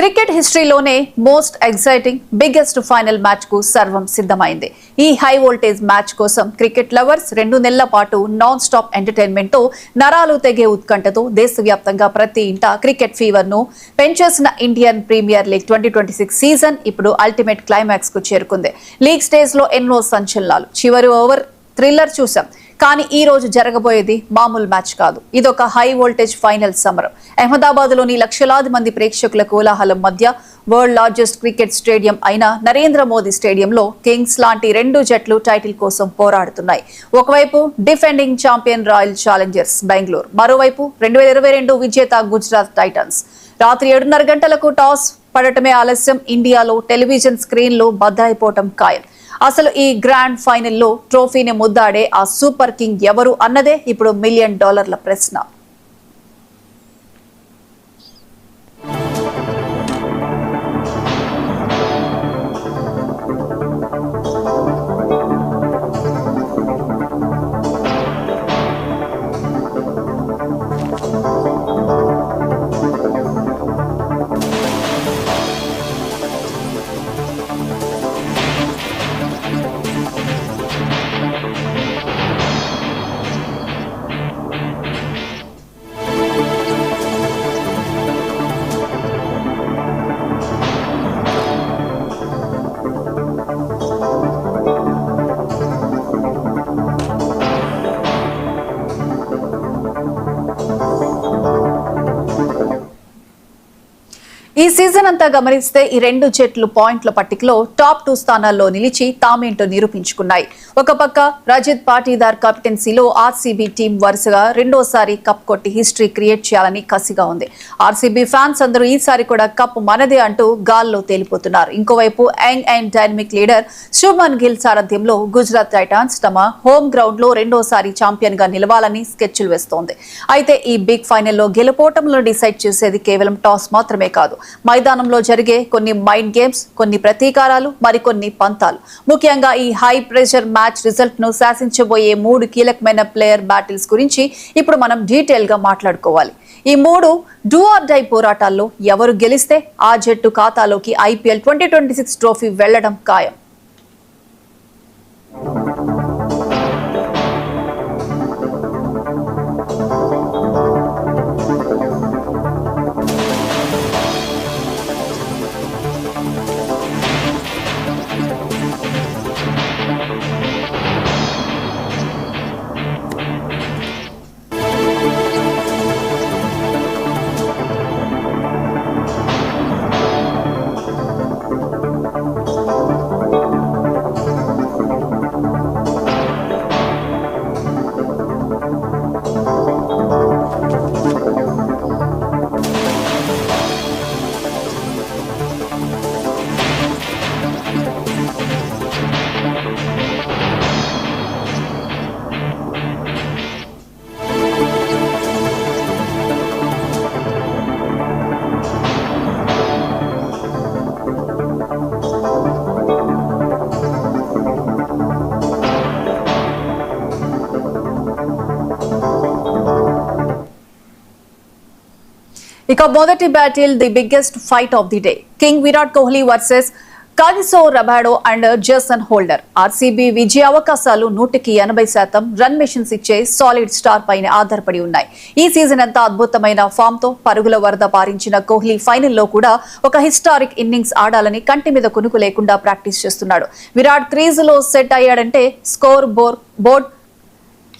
Cricket హిస్టరీలోనే most exciting biggest final match కు సర్వం సిద్ధమైంది. ఈ హై వోల్టేజ్ మ్యాచ్ కోసం క్రికెట్ లవర్స్ 2 నెలల పాటు నాన్ స్టాప్ ఎంటర్టైన్మెంట్ తో నరాలు తెగే ఉత్కంఠతో దేశవ్యాప్తంగా ప్రతి ఇంట క్రికెట్ ఫీవర్ ను పెంచేసిన ఇండియన్ ప్రీమియర్ లీగ్ 2026 సీజన్ ఇప్పుడు అల్టిమేట్ క్లైమాక్స్ కు చేరుకుంది. లీగ్ స్టేజ్ లో ఎన్నో సంచలనాలు, చివరి ఓవర్ థ్రిల్లర్ చూసాం. కానీ ఈ రోజు జరగబోయేది మామూలు మ్యాచ్ కాదు. ఇదొక హై వోల్టేజ్ ఫైనల్ సమరం. అహ్మదాబాద్ లోని లక్షలాది మంది ప్రేక్షకుల కోలాహలం మధ్య వరల్డ్ లార్జెస్ట్ క్రికెట్ స్టేడియం అయిన నరేంద్ర మోదీ స్టేడియంలో కింగ్స్ లాంటి 2 జట్లు టైటిల్ కోసం పోరాడుతున్నాయి. ఒకవైపు defending champion royal Challengers Bengaluru, మరోవైపు 2022 విజేత గుజరాత్ టైటన్స్. రాత్రి 7:30 గంటలకు టాస్ పడటమే ఆలస్యం. ఇండియాలో టెలివిజన్ స్క్రీన్లు బద్దయిపోవటం ఖాయం. అసలు ఈ గ్రాండ్ ఫైనల్లో ట్రోఫీని ముద్దాడే ఆ సూపర్ కింగ్ ఎవరు అన్నదే ఇప్పుడు $1 మిలియన్ ప్రశ్న. ఈ సీజన్ అంతా గమనిస్తే ఈ 2 జట్లు పాయింట్ల పట్టికలో టాప్ 2 స్థానాల్లో నిలిచి తామేంటో నిరూపించుకున్నాయి. ఒక పక్క రజిత్ పాటీదార్ కెప్టెన్సీలో ఆర్సీబీ టీం వరుసగా రెండోసారి కప్ కొట్టి హిస్టరీ క్రియేట్ చేయాలని కసిగా ఉంది. ఆర్సీబీ ఫ్యాన్స్ అందరూ ఈసారి కూడా కప్ మనదే అంటూ గాల్లో తేలిపోతున్నారు. ఇంకోవైపు young and dynamic leader Shubman Gill సారథ్యంలో గుజరాత్ టైటాన్స్ తమ హోమ్ గ్రౌండ్ లో రెండోసారి ఛాంపియన్ గా నిలవాలని స్కెచ్లు వేస్తోంది. అయితే ఈ బిగ్ ఫైనల్లో గెలుపోటంలో డిసైడ్ చేసేది కేవలం టాస్ మాత్రమే కాదు. మైదానంలో జరిగే కొన్ని మైండ్ గేమ్స్, కొన్ని ప్రతీకారాలు, మరికొన్ని పంతాలు. ముఖ్యంగా ఈ హై ప్రెషర్ మ్యాచ్ రిజల్ట్ ను శాసించబోయే 3 కీలకమైన ప్లేయర్ బ్యాటిల్స్ గురించి ఇప్పుడు మనం డీటెయిల్ గా మాట్లాడుకోవాలి. ఈ 3 డూ ఆర్ డై పోరాటాల్లో ఎవరు గెలిస్తే ఆ జట్టు ఖాతాలోకి ఐపీఎల్ 2026 ట్రోఫీ వెళ్లడం ఖాయం. ఇక మొదటి battle, the biggest fight of the day, king Virat Kohli versus Kagiso Rabada and Jason Holder. RCB విజయ అవకాశాలు 100% రన్ మెషిన్స్ ఇచ్చే సాలిడ్ స్టార్ పైన ఆధారపడి ఉన్నాయి. ఈ సీజన్ అంతా అద్భుతమైన ఫామ్ తో పరుగుల వరద పారించిన కోహ్లీ ఫైనల్లో కూడా ఒక హిస్టారిక్ ఇన్నింగ్స్ ఆడాలని కంటి మీద కునుకు లేకుండా ప్రాక్టీస్ చేస్తున్నాడు. విరాట్ క్రీజులో సెట్ అయ్యాడంటే స్కోర్ బోర్డ్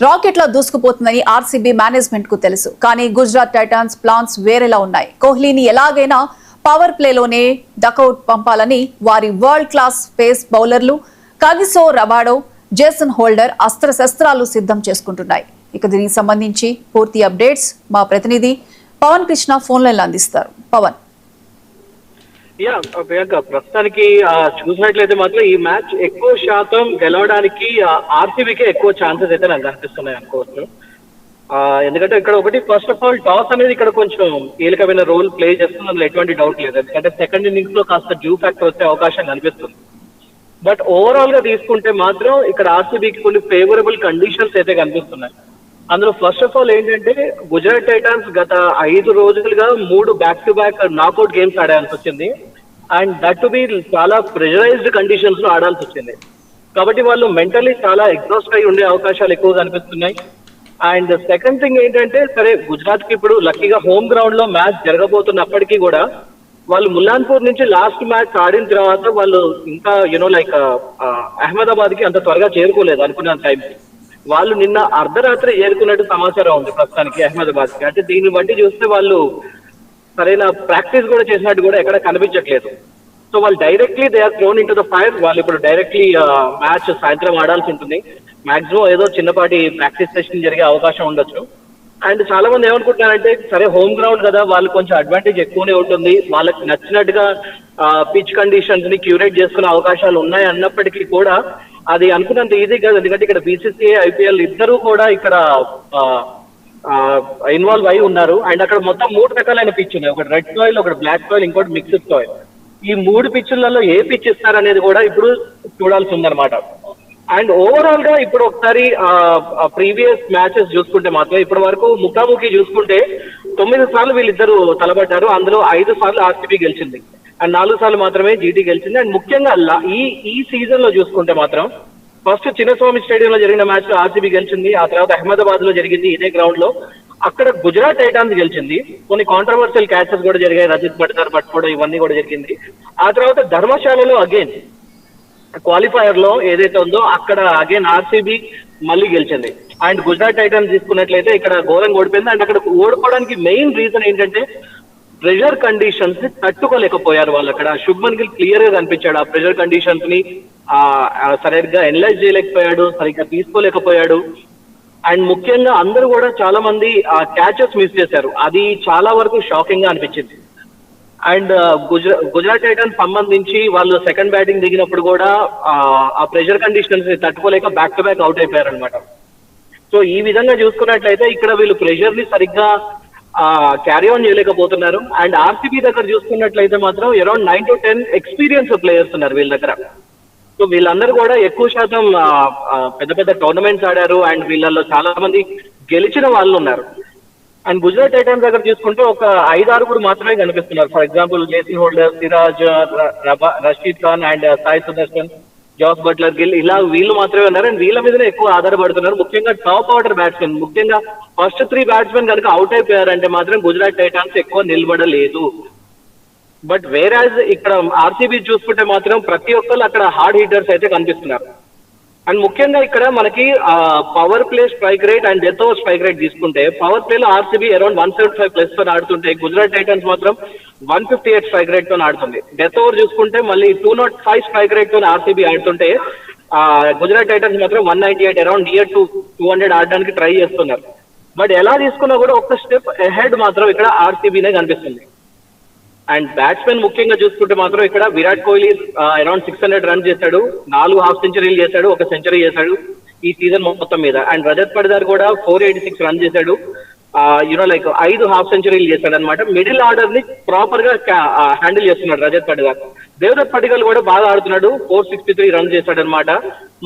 రాకెట్లా దూసుకుపోతుందని ఆర్సీబీ మేనేజ్మెంట్ కు తెలుసు. కానీ గుజరాత్ టైటాన్స్ ప్లాన్స్ వేరేలా ఉన్నాయి. కోహ్లీని ఎలాగైనా పవర్ ప్లేలోనే డకౌట్ పంపాలని వారి వరల్డ్ క్లాస్ పేస్ బౌలర్లు కాగిసో రబాడో, జేసన్ హోల్డర్ అస్త్రశస్త్రాలు సిద్ధం చేసుకుంటున్నాయి. ఇక దీనికి సంబంధించి పూర్తి అప్డేట్స్ మా ప్రతినిధి పవన్ కృష్ణ ఫోన్ లైన్ అందిస్తారు. పవన్. ప్రియాంక, ప్రస్తుతానికి చూసినట్లయితే మాత్రం ఈ మ్యాచ్ ఎక్కువ శాతం గెలవడానికి ఆర్సీబీకే ఎక్కువ ఛాన్సెస్ అయితే నాకు కనిపిస్తున్నాయి అనుకోవచ్చు. ఎందుకంటే ఇక్కడ ఒకటి, ఫస్ట్ ఆఫ్ ఆల్ టాస్ అనేది ఇక్కడ కొంచెం కీలకమైన రోల్ ప్లే చేస్తుంది, అందులో ఎటువంటి డౌట్ లేదు. ఎందుకంటే సెకండ్ ఇన్నింగ్స్ లో కాస్త డ్యూ ఫ్యాక్టర్ వచ్చే అవకాశం కనిపిస్తుంది. బట్ ఓవరాల్ గా తీసుకుంటే మాత్రం ఇక్కడ ఆర్సీబీకి కొన్ని ఫేవరబుల్ కండిషన్స్ అయితే కనిపిస్తున్నాయి. అందులో ఫస్ట్ ఆఫ్ ఆల్ ఏంటంటే గుజరాత్ టైటాన్స్ గత 5 రోజులుగా 3 back to back knockout games ఆడాల్సి వచ్చింది. అండ్ దట్ టు బి చాలా ప్రెషరైజ్డ్ కండిషన్స్ లో ఆడాల్సి వచ్చింది. కాబట్టి వాళ్ళు మెంటలీ చాలా ఎగ్జాస్ట్ అయి ఉండే అవకాశాలు ఎక్కువ కనిపిస్తున్నాయి. అండ్ సెకండ్ థింగ్ ఏంటంటే సరే గుజరాత్ కి ఇప్పుడు లక్కీగా హోమ్ గ్రౌండ్ లో మ్యాచ్ జరగబోతున్నప్పటికీ కూడా వాళ్ళు ముల్లాన్పూర్ నుంచి లాస్ట్ మ్యాచ్ ఆడిన తర్వాత వాళ్ళు ఇంకా లైక్ అహ్మదాబాద్ కి అంత త్వరగా చేరుకోలేదు అనుకున్న టైంకి. వాళ్ళు నిన్న అర్ధరాత్రి చేరుకున్నట్టు సమాచారం ఉంది ప్రస్తుతానికి అహ్మదాబాద్ కి. అంటే దీన్ని బట్టి చూస్తే వాళ్ళు సరైన ప్రాక్టీస్ కూడా చేసినట్టు కూడా ఎక్కడ కనిపించట్లేదు. సో వాళ్ళు directly they are thrown into the fire. వాళ్ళు ఇప్పుడు డైరెక్ట్లీ మ్యాచ్ సాయంత్రం ఆడాల్సి ఉంటుంది. మాక్సిమం ఏదో చిన్నపాటి ప్రాక్టీస్ సెషన్ జరిగే అవకాశం ఉండొచ్చు. అండ్ చాలా మంది ఏమనుకుంటున్నారంటే సరే హోమ్ గ్రౌండ్ కదా, వాళ్ళు కొంచెం అడ్వాంటేజ్ ఎక్కువనే ఉంటుంది, వాళ్ళకి నచ్చినట్టుగా పిచ్ కండిషన్స్ ని క్యూరేట్ చేసుకునే అవకాశాలు ఉన్నాయి అన్నప్పటికీ కూడా అది అనుకున్నంత ఈజీ కాదు. ఎందుకంటే ఇక్కడ బీసీసీఐ, ఐపీఎల్ ఇద్దరు కూడా ఇక్కడ ఇన్వాల్వ్ అయి ఉన్నారు. అండ్ అక్కడ మొత్తం 3 రకాలైన పిచ్ ఉన్నాయి. ఒకటి రెడ్ సాయిల్, ఒకటి బ్లాక్ సాయిల్, ఇంకోటి మిక్స్డ్ సాయిల్. ఈ 3 పిచ్చులలో ఏ పిచ్ ఇస్తారనేది కూడా ఇప్పుడు చూడాల్సి ఉందన్నమాట. అండ్ ఓవరాల్ గా ఇప్పుడు ఒకసారి ప్రీవియస్ మ్యాచెస్ చూసుకుంటే మాత్రం ఇప్పటి వరకు ముఖాముఖి చూసుకుంటే 9 సార్లు వీళ్ళిద్దరు తలబడ్డారు. అందులో 5 సార్లు ఆర్సీబీ గెలిచింది అండ్ 4 సార్లు మాత్రమే జీటీ గెలిచింది. అండ్ ముఖ్యంగా ఈ సీజన్ లో చూసుకుంటే మాత్రం ఫస్ట్ చిన్నస్వామి స్టేడియం లో జరిగిన మ్యాచ్ లో ఆర్సీబీ గెలిచింది. ఆ తర్వాత అహ్మదాబాద్ లో జరిగింది ఇదే గ్రౌండ్ లో, అక్కడ గుజరాత్ టైటాన్స్ గెలిచింది. కొన్ని కాంట్రవర్షియల్ క్యాచెస్ కూడా జరిగాయి, రజిత్ పటిదార్ పట్టుకోవడం ఇవన్నీ కూడా జరిగింది. ఆ తర్వాత ధర్మశాలలో అగైన్ క్వాలిఫైయర్ లో ఏదైతే ఉందో అక్కడ అగైన్ ఆర్సీబీ మళ్ళీ గెలిచింది. అండ్ గుజరాత్ టైటన్స్ తీసుకున్నట్లయితే ఇక్కడ ఘోరంగా ఓడిపోయింది. అండ్ అక్కడ ఓడిపోవడానికి మెయిన్ రీజన్ ఏంటంటే ప్రెషర్ కండిషన్స్ ని తట్టుకోలేకపోయారు వాళ్ళు. అక్కడ శుభ్మన్ గిల్ క్లియర్ గా కనిపించాడు. ఆ ప్రెషర్ కండిషన్స్ ని సరిగ్గా ఎనలైజ్ చేయలేకపోయాడు, సరిగ్గా తీసుకోలేకపోయాడు. అండ్ ముఖ్యంగా అందరూ కూడా చాలా మంది క్యాచెస్ మిస్ చేశారు. అది చాలా వరకు షాకింగ్ గా అనిపించింది. అండ్ గుజరాత్ టైటన్స్ సంబంధించి వాళ్ళు సెకండ్ బ్యాటింగ్ దిగినప్పుడు కూడా ఆ ప్రెషర్ కండిషన్స్ ని తట్టుకోలేక బ్యాక్ టు బ్యాక్ అవుట్ అయిపోయారు అనమాట. సో ఈ విధంగా చూసుకున్నట్లయితే ఇక్కడ వీళ్ళు ప్రెషర్ ని సరిగ్గా క్యారీ ఆన్ చేయలేకపోతున్నారు. అండ్ ఆర్సీబీ దగ్గర చూసుకున్నట్లయితే మాత్రం అరౌండ్ 9 to 10 ఎక్స్పీరియన్స్ ప్లేయర్స్ ఉన్నారు వీళ్ళ దగ్గర. సో వీళ్ళందరూ కూడా ఎక్కువ శాతం పెద్ద పెద్ద టోర్నమెంట్స్ ఆడారు. అండ్ వీళ్ళల్లో చాలా మంది గెలిచిన వాళ్ళు ఉన్నారు. అండ్ గుజరాత్ టైటన్స్ దగ్గర చూసుకుంటే ఒక 5-6 మాత్రమే కనిపిస్తున్నారు. For example Jason Holder, Siraj, Rashid Khan and Sai Sudharsan, Jos Buttler, Gill ఇలా వీళ్ళు మాత్రమే ఉన్నారు. అండ్ వీళ్ళ మీదనే ఎక్కువ ఆధారపడుతున్నారు. ముఖ్యంగా టాప్ ఆర్డర్ బ్యాట్స్మెన్, ముఖ్యంగా ఫస్ట్ 3 బ్యాట్స్మెన్ కనుక అవుట్ అయిపోయారంటే మాత్రం గుజరాత్ టైటన్స్ ఎక్కువ నిలబడలేదు. బట్ వేరాజ్ ఇక్కడ ఆర్సీబీ చూసుకుంటే మాత్రం ప్రతి ఒక్కరు అక్కడ హార్డ్ హీటర్స్ అయితే కనిపిస్తున్నారు. అండ్ ముఖ్యంగా ఇక్కడ మనకి power play strike rate and death over strike rate తీసుకుంటే పవర్ ప్లేలో ఆర్సీబీ అరౌండ్ 175+ తో ఆడుతుంటే గుజరాత్ టైటన్స్ మాత్రం 158 స్ట్రైక్ రేట్ తో ఆడుతుంది. డెత్ ఓవర్ చూసుకుంటే మళ్ళీ 205 స్ట్రైక్ రేట్ తో ఆర్సీబీ ఆడుతుంటే గుజరాత్ టైటన్స్ మాత్రం 198 అరౌండ్ నియర్ టు 200 ఆడడానికి ట్రై చేస్తున్నారు. బట్ ఎలా తీసుకున్నా కూడా ఒక స్టెప్ అహెడ్ మాత్రం ఇక్కడ ఆర్సీబీనే కనిపిస్తుంది. అండ్ బ్యాట్స్మెన్ ముఖ్యంగా చూసుకుంటే మాత్రం ఇక్కడ విరాట్ కోహ్లీ అరౌండ్ 600 రన్స్ చేశాడు, 4 హాఫ్ సెంచరీలు చేశాడు, 1 సెంచరీ చేశాడు ఈ సీజన్ మొత్తం మీద. అండ్ రజత్ పటిదార్ కూడా 486 రన్స్ చేశాడు, లైక్ 5 హాఫ్ సెంచరీలు చేశాడు అనమాట. మిడిల్ ఆర్డర్ ని ప్రాపర్ గా హ్యాండిల్ చేస్తున్నాడు రజత్ పటిదార్. దేవదత్ పడికల్ కూడా బాగా ఆడుతున్నాడు, 463 రన్స్ చేశాడు అనమాట.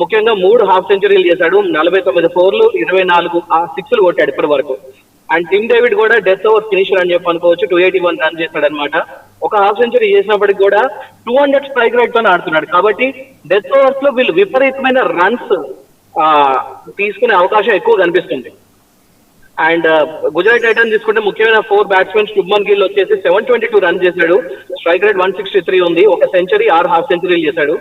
ముఖ్యంగా 3 హాఫ్ సెంచరీలు చేశాడు, 49 4లు, 24 6లు కొట్టాడు ఇప్పటి వరకు. అండ్ టిమ్ డేవిడ్ కూడా డెత్ ఓవర్ ఫినిషర్ అని చెప్పి అనుకోవచ్చు, 281 రన్ చేశాడు అనమాట. 1 హాఫ్ సెంచరీ చేసినప్పటికి కూడా 200 స్ట్రైక్ రేట్ తో ఆడుతున్నాడు. కాబట్టి డెత్ ఓవర్స్ లో వీళ్ళు విపరీతమైన రన్స్ తీసుకునే అవకాశం ఎక్కువ కనిపిస్తుంది. అండ్ గుజరాత్ టైటన్స్ తీసుకుంటే ముఖ్యమైన 4 బ్యాట్స్మెన్ శుభ్మన్ గిల్ వచ్చేసి 722 రన్ చేశాడు, స్ట్రైక్ రేట్ 163 ఉంది, 1 సెంచరీ, 6 హాఫ్ సెంచరీలు చేశాడు,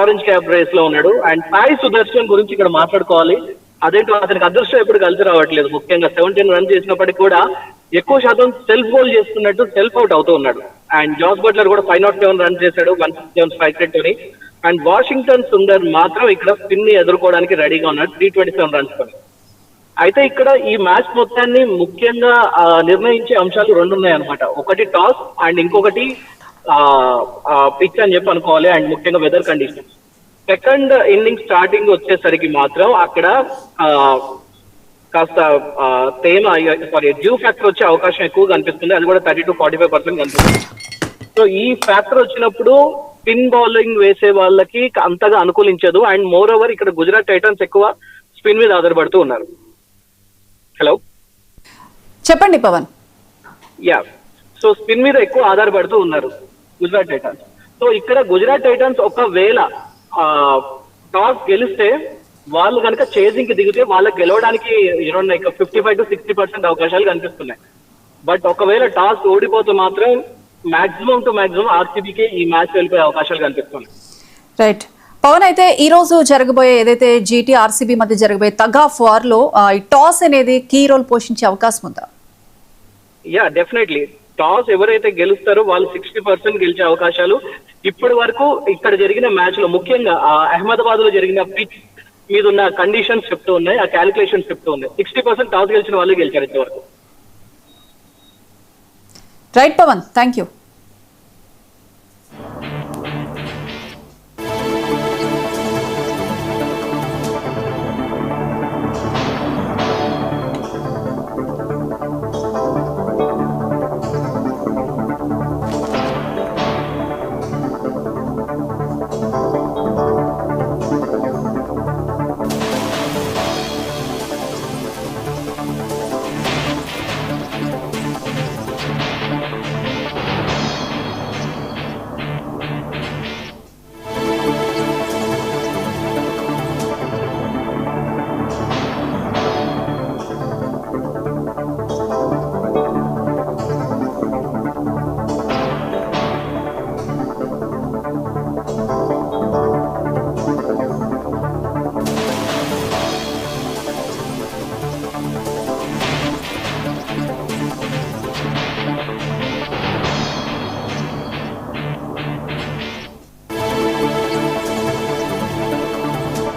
ఆరెంజ్ క్యాప్ రేస్ లో ఉన్నాడు. అండ్ సాయి సుదర్శన్ గురించి ఇక్కడ మాట్లాడుకోవాలి. అదేంటో అతనికి అదృష్టం ఎప్పుడు కలిసి రావట్లేదు. ముఖ్యంగా 17 రన్ చేసినప్పటికీ కూడా ఎక్కువ శాతం సెల్ఫ్ గోల్ చేస్తున్నట్టు సెల్ఫ్ అవుట్ అవుతూ ఉన్నాడు. అండ్ జాస్ బట్లర్ కూడా 507 రన్ చేశాడు, 167 స్ట్రైక్ రేట్ తోని. అండ్ వాషింగ్టన్ సుందర్ మాత్రం ఇక్కడ స్పిన్ ని ఎదుర్కోవడానికి రెడీగా ఉన్నాడు, 327 రన్స్ తోని. అయితే ఇక్కడ ఈ మ్యాచ్ మొత్తాన్ని ముఖ్యంగా నిర్ణయించే అంశాలు 2 ఉన్నాయన్నమాట. ఒకటి టాస్ అండ్ ఇంకొకటి పిచ్ అని చెప్పి అనుకోవాలి. అండ్ ముఖ్యంగా weather conditions. Second inning starting వచ్చేసరికి మాత్రం అక్కడ కాస్త డ్యూ ఫ్యాక్టర్ వచ్చే అవకాశం ఎక్కువ కనిపిస్తుంది. అది కూడా 30 to 45% కనిపిస్తుంది. సో ఈ ఫ్యాక్టర్ వచ్చినప్పుడు స్పిన్ బౌలింగ్ వేసే వాళ్ళకి అంతగా అనుకూలించదు. అండ్ మోర్ ఓవర్ ఇక్కడ గుజరాత్ టైటన్స్ ఎక్కువ స్పిన్ మీద ఆధారపడుతూ ఉన్నారు. హలో, చెప్పండి పవన్. యా. సో స్పిన్ మీద ఎక్కువ ఆధారపడుతూ ఉన్నారు గుజరాత్ టైటన్స్. సో ఇక్కడ గుజరాత్ టైటన్స్ ఒకవేళ టాస్ గెలిస్తే వాళ్ళు కనుక చేజింగ్ కి దిగితే వాళ్ళకి గెలవడానికి 55 to 60% అవకాశాలు కనిపిస్తున్నాయి. బట్ ఒకవేళ టాస్ ఓడిపోతే మాత్రం మాక్సిమం టు మాక్సిమం ఆర్సీబీకి ఈ మ్యాచ్ వెళ్ళిపోయే అవకాశాలు కనిపిస్తున్నాయి. రైట్ పవన్, అయితే ఈ రోజు జరగబోయే ఏదైతే జీటీ ఆర్సీబీ మధ్య జరగబోయే టగ్ ఆఫ్ వార్ లో ఈ టాస్ అనేది కీ రోల్ పోషించే అవకాశం ఉందా? Yeah, definitely. టాస్ ఎవరైతే గెలుస్తారో వాళ్ళు 60% గెలిచే అవకాశాలు ఇప్పటి వరకు ఇక్కడ జరిగిన మ్యాచ్ లో, ముఖ్యంగా అహ్మదాబాద్ లో జరిగిన పిచ్ మీద ఉన్న కండిషన్స్ చెప్తూ ఉన్నాయి, ఆ క్యాలిక్యులేషన్స్ చెప్తూ ఉన్నాయి. 60% టాస్ గెలిచిన వాళ్ళు గెలిచారు ఇంతవరకు. Right Pavan, thank you.